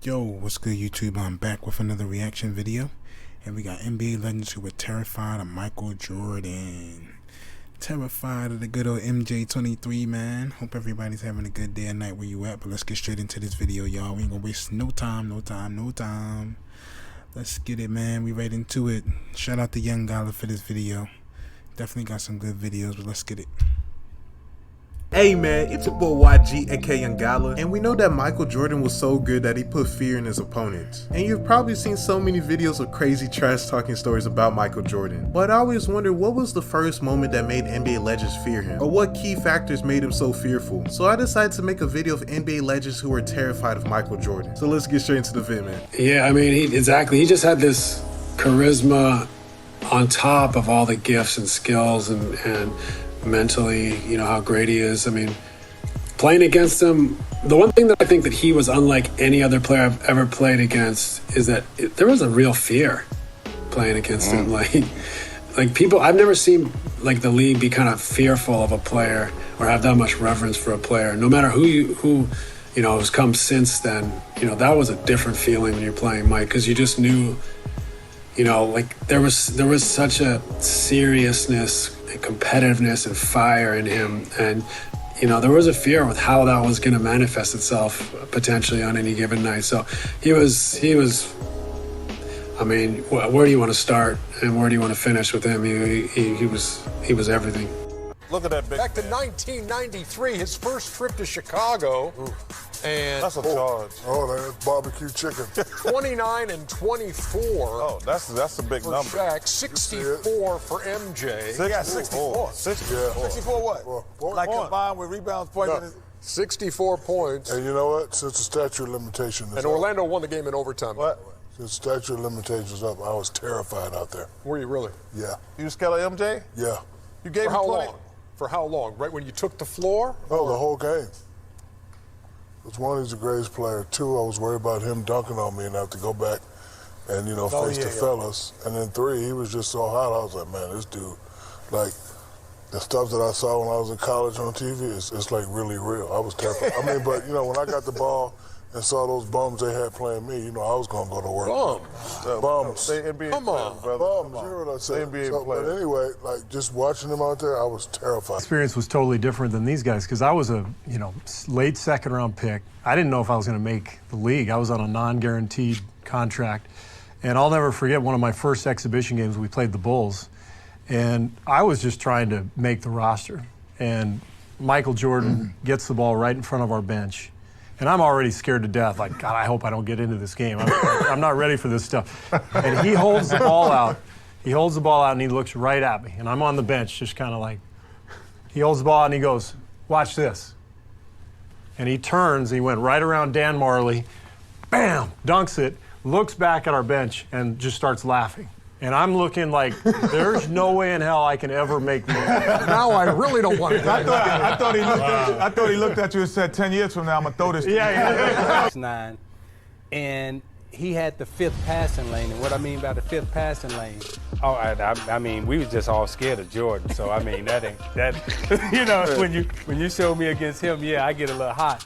Yo, what's good YouTube? I'm back with another reaction video, and we got NBA legends who were terrified of Michael Jordan. Terrified of the good old MJ23, man. Hope everybody's having a good day or night where you at, but let's get straight into this video, y'all. We ain't gonna waste no time. Let's get it, man. We right into it. Shout out to Young Gala for this video. Definitely got some good videos, but let's get it. Hey man, it's your boy YG, aka Young Gala, and we know that Michael Jordan was so good that he put fear in his opponents. And you've probably seen so many videos of crazy trash talking stories about Michael Jordan. But I always wonder, what was the first moment that made NBA legends fear him? Or what key factors made him so fearful? So I decided to make a video of NBA legends who were terrified of Michael Jordan. So let's get straight into the vid, man. Yeah, I mean, he just had this charisma on top of all the gifts and skills and mentally, you know, how great he is. I mean, playing against him, the one thing that I think that he was unlike any other player I've ever played against is that there was a real fear playing against him. Like people, I've never seen like the league be kind of fearful of a player or have that much reverence for a player. No matter who you know has come since then, you know, that was a different feeling when you're playing Mike, because you just knew, you know, like there was such a seriousness and competitiveness and fire in him, and you know, there was a fear with how that was going to manifest itself potentially on any given night. So he was I mean, where do you want to start and where do you want to finish with him? He was everything. Look at that big Back to 1993, his first trip to Chicago. And that's a charge. Oh, that's barbecue chicken. 29 and 24. Oh, that's a big for number. Shaq, 64 for MJ. They got 64. 64 what? Like combined with rebounds, points. 64 points. And you know what? Since the statute of limitations is And up, Orlando won the game in overtime. What? since the statute of limitations is up, I was terrified out there. Were you really? Yeah. You scared of MJ? Yeah. You gave For him how 20? long? For how long? Right when you took the floor? Oh, the whole game. Because one, he's the greatest player. Two, I was worried about him dunking on me and have to go back and, you know, face the fellas. And then three, he was just so hot. I was like, man, this dude, like, the stuff that I saw when I was in college on TV, it's like really real. I was terrified. I mean, but, you know, when I got the ball and saw those bums they had playing me, you know, I was going to go to work. Bums. They NBA Come on. players, brother. Bums, you know what I said. NBA players. But anyway, like, just watching them out there, I was terrified. Experience was totally different than these guys, because I was a, you know, late second-round pick. I didn't know if I was going to make the league. I was on a non-guaranteed contract. And I'll never forget one of my first exhibition games. We played the Bulls. And I was just trying to make the roster. And Michael Jordan gets the ball right in front of our bench. And I'm already scared to death. Like, God, I hope I don't get into this game. I'm not ready for this stuff. And he holds the ball out. He holds the ball out and he looks right at me. And I'm on the bench just kind of like, he holds the ball out and he goes, watch this. And he turns, he went right around Dan Marley, bam, dunks it, looks back at our bench and just starts laughing. And I'm looking like, there's no way in hell I can ever make the Now I really don't want to. I thought he looked at you and said, 10 years from now, I'm going to throw this to you. Yeah. 9, and he had the fifth passing lane. And what I mean by the fifth passing lane, I mean, we was just all scared of Jordan. So I mean, that you know, when you show me against him, yeah, I get a little hot.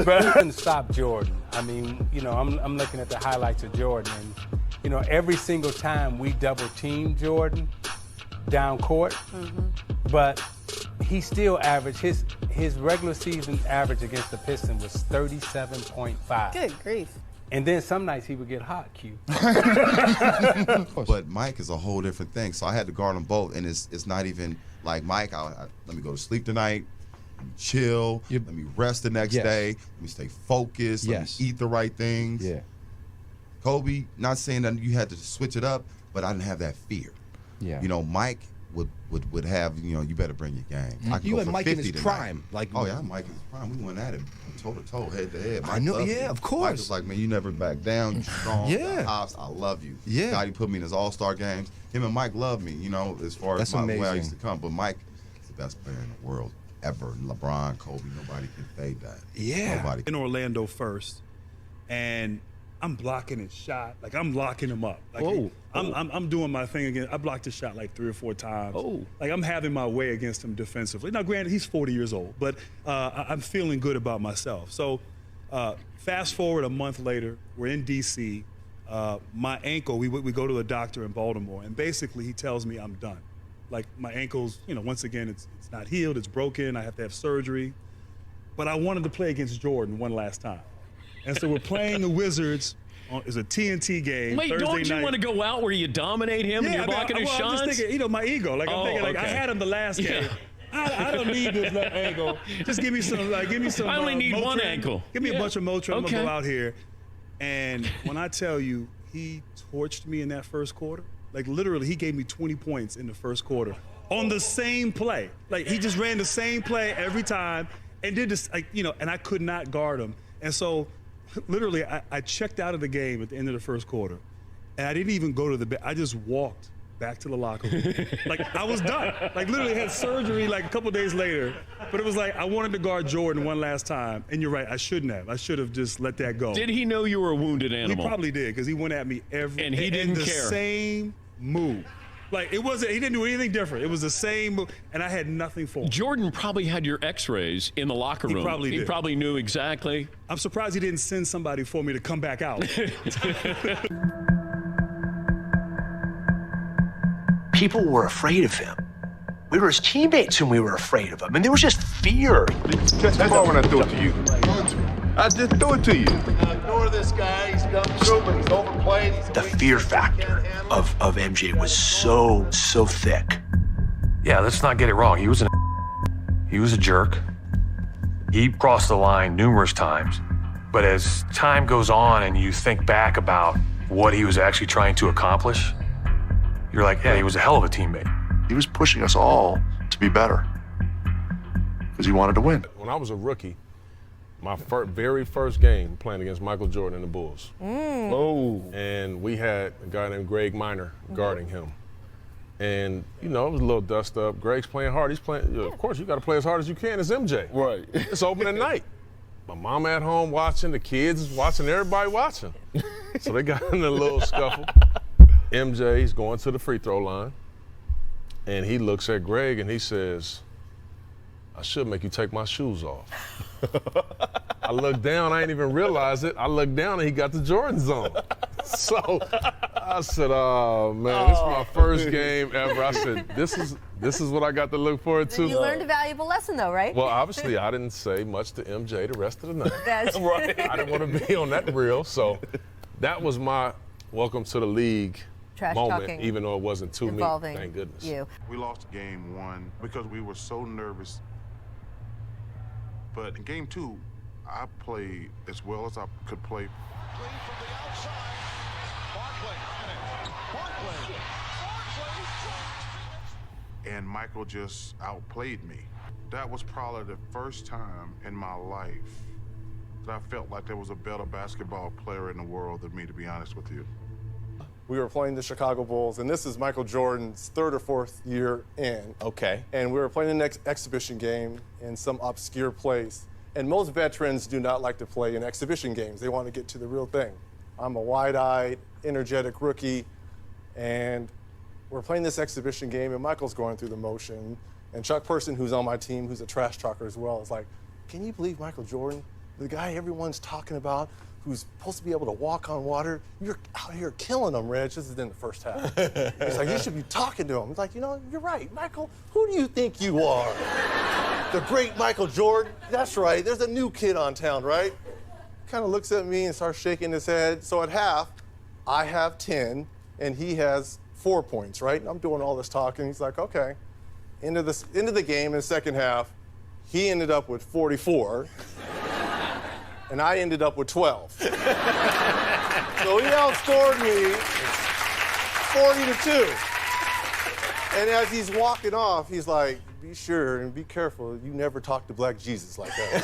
But I couldn't stop Jordan. I mean, you know, I'm looking at the highlights of Jordan, and you know, every single time we double team Jordan down court, but he still averaged his regular season average against the Pistons was 37.5. Good grief. And then some nights he would get hot, Q. But Mike is a whole different thing. So I had to guard them both, and it's not even like Mike. Let me go to sleep tonight, chill. Let me rest the next day. Let me stay focused. Let me eat the right things. Yeah. Kobe, not saying that you had to switch it up, but I didn't have that fear. Yeah. You know, Mike would have, you know, you better bring your game. I could You go had for Mike in 50 his tonight. prime. Like, oh yeah, Mike in his prime. We went at him toe to toe, head to head. Mike I know, loved yeah, me. of course. Mike was like, man, you never back down. You strong. Yeah. I love you. Yeah. God, he put me in his all-star games. Him and Mike loved me, you know, as far as where I used to come. But Mike is the best player in the world ever. LeBron, Kobe, nobody can fade that. Yeah. Nobody. In Orlando first, and I'm blocking his shot. Like, I'm locking him up. Like, I'm doing my thing again. I blocked his shot like 3 or 4 times. Like, I'm having my way against him defensively. Now, granted, he's 40 years old, but I'm feeling good about myself. So Fast forward a month later, we're in D.C. My ankle, we go to a doctor in Baltimore, and basically he tells me I'm done. Like, my ankle's, once again, it's not healed, it's broken, I have to have surgery. But I wanted to play against Jordan one last time. And so we're playing the Wizards. It's a TNT game. Wait, Thursday don't you night. want to go out where you dominate him and you're blocking his shots? I'm just thinking, my ego. Like, I'm thinking, I had him the last game. I don't need this left ankle. Just give me some. I only need Motrin. one ankle. Give me a bunch of Motrin. I'm Okay. gonna go out here. And when I tell you, he torched me in that first quarter. Like, literally, he gave me 20 points in the first quarter on the same play. Like, he just ran the same play every time and did this, and I could not guard him. And so, literally, I checked out of the game at the end of the first quarter, and I didn't even go to the bed. I just walked back to the locker room. Like, I was done. Like, literally had surgery like a couple days later, but it was like I wanted to guard Jordan one last time. And you're right, I shouldn't have. I should have just let that go. Did he know you were a wounded animal? He probably did, because he went at me and he didn't the care. Same move. Like, he didn't do anything different. It was the same move, and I had nothing for him. Jordan probably had your x-rays in the locker room. He probably did. He probably knew exactly. I'm surprised he didn't send somebody for me to come back out. People were afraid of him. We were his teammates and we were afraid of him. And there was just fear. Catch the ball when I throw it to you. I just threw it to you. Ignore this guy. He's come through, but he's overplayed. The fear factor of MJ was so thick. Yeah, let's not get it wrong. He was a jerk. He crossed the line numerous times. But as time goes on and you think back about what he was actually trying to accomplish, you're like, yeah, he was a hell of a teammate. He was pushing us all to be better because he wanted to win. When I was a rookie, my very first game playing against Michael Jordan and the Bulls. Oh. And we had a guy named Greg Minor guarding him. And, it was a little dust up. Greg's playing hard. He's playing, of course, you got to play as hard as you can. It's MJ. Right. It's opening night. My mom at home watching, the kids is watching, everybody watching. So they got in a little scuffle. MJ's going to the free throw line, and he looks at Greg and he says, I should make you take my shoes off. I looked down, I didn't even realize it. I looked down and he got the Jordans on. So I said, oh man, this is my first game ever. I said, this is what I got to look forward to. You learned a valuable lesson though, right? Well, obviously I didn't say much to MJ the rest of the night. That's right. I didn't want to be on that reel, so that was my welcome to the league Trash moment, talking even though it wasn't to me, involving thank goodness. you. We lost game one because we were so nervous. But in game two, I played as well as I could play. And Michael just outplayed me. That was probably the first time in my life that I felt like there was a better basketball player in the world than me, to be honest with you. We were playing the Chicago Bulls, and this is Michael Jordan's third or fourth year in. Okay. And we were playing the next exhibition game in some obscure place. And most veterans do not like to play in exhibition games. They want to get to the real thing. I'm a wide-eyed, energetic rookie, and we're playing this exhibition game, and Michael's going through the motion. And Chuck Person, who's on my team, who's a trash talker as well, is like, can you believe Michael Jordan, the guy everyone's talking about, who's supposed to be able to walk on water, you're out here killing him, Reg. This is in the first half. He's like, you should be talking to him. He's like, you're right, Michael, who do you think you are? The great Michael Jordan? That's right, there's a new kid on town, right? Kind of looks at me and starts shaking his head. So at half, I have 10, and he has 4 points, right? And I'm doing all this talking. He's like, okay. End of the game in the second half, he ended up with 44. And I ended up with 12. So he outscored me 40-2. And as he's walking off, he's like, be sure and be careful, you never talk to Black Jesus like that.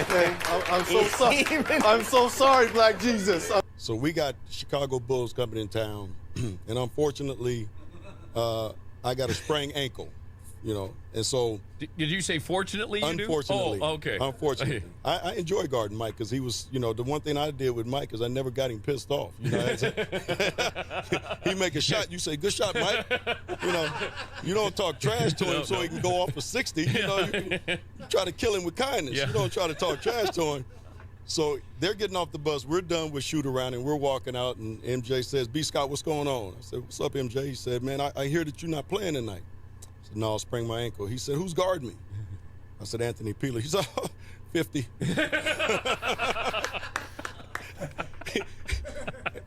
Okay, I'm so sorry. I'm so sorry, Black Jesus. So we got Chicago Bulls coming in town, and unfortunately, I got a sprained ankle you know. And so, Did you say fortunately? Unfortunately. Oh, okay. Unfortunately, I enjoy guarding Mike because he was, you know, the one thing I did with Mike is I never got him pissed off. You know, he make a shot, you say, "Good shot, Mike." You know, you don't talk trash to him so he can go off for 60. You know, you try to kill him with kindness. You don't try to talk trash to him. So they're getting off the bus. We're done with shoot around and we're walking out. And MJ says, "B. Scott, what's going on?" I said, "What's up, MJ?" He said, "Man, I hear that you're not playing tonight." I said, "No, I sprained my ankle." He said, "Who's guarding me?" I said, "Anthony Peeler." He said, "Oh, 50.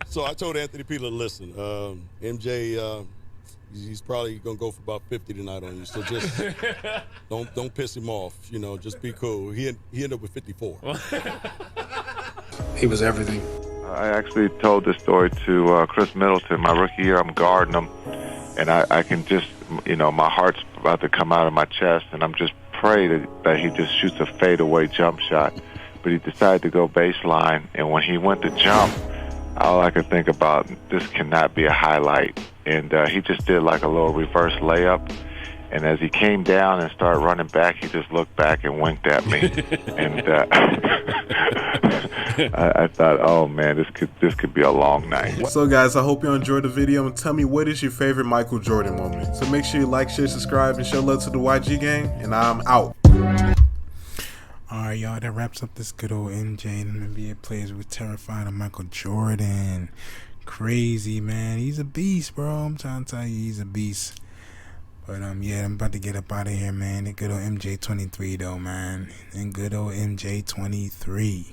So I told Anthony Peeler, "Listen, MJ, he's probably gonna go for about 50 tonight on you. So just don't piss him off. You know, just be cool." He ended up with 54. He was everything. I actually told this story to Chris Middleton. My rookie year, I'm guarding him, and I can just, you know, my heart's about to come out of my chest, and I'm just praying that he just shoots a fadeaway jump shot. But he decided to go baseline, and when he went to jump, all I could think about, this cannot be a highlight. And he just did like a little reverse layup. And as he came down and started running back, he just looked back and winked at me. And I thought, oh man, this could be a long night. So guys, I hope you enjoyed the video, and tell me, what is your favorite Michael Jordan moment? So make sure you like, share, subscribe, and show love to the YG gang, and I'm out. Alright, y'all, that wraps up this good old MJ and NBA players with terrified of Michael Jordan. Crazy, man. He's a beast, bro. I'm trying to tell you, he's a beast. But yeah, I'm about to get up out of here, man. And good old MJ23 though, man. And good old MJ23.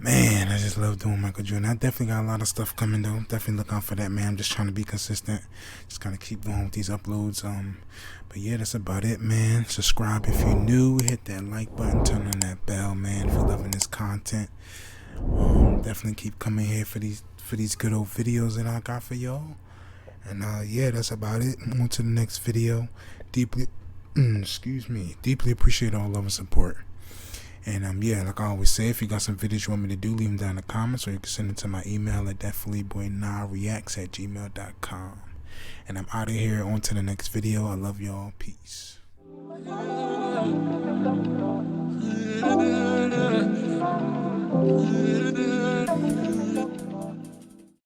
Man, I just love doing Michael Jordan. I definitely got a lot of stuff coming though. Definitely look out for that, man. I'm just trying to be consistent. Just gotta keep going with these uploads. But yeah, that's about it, man. Subscribe if you're new. Hit that like button. Turn on that bell, man. If you're loving this content, definitely keep coming here for these good old videos that I got for y'all. And yeah, that's about it. On to the next video. Deeply appreciate all love and support. And yeah, like I always say, if you got some videos you want me to do, leave them down in the comments, or you can send it to my email at DATPHILLYBOINAHREACTS@gmail.com. And I'm out of here. On to the next video. I love y'all. Peace. Yeah.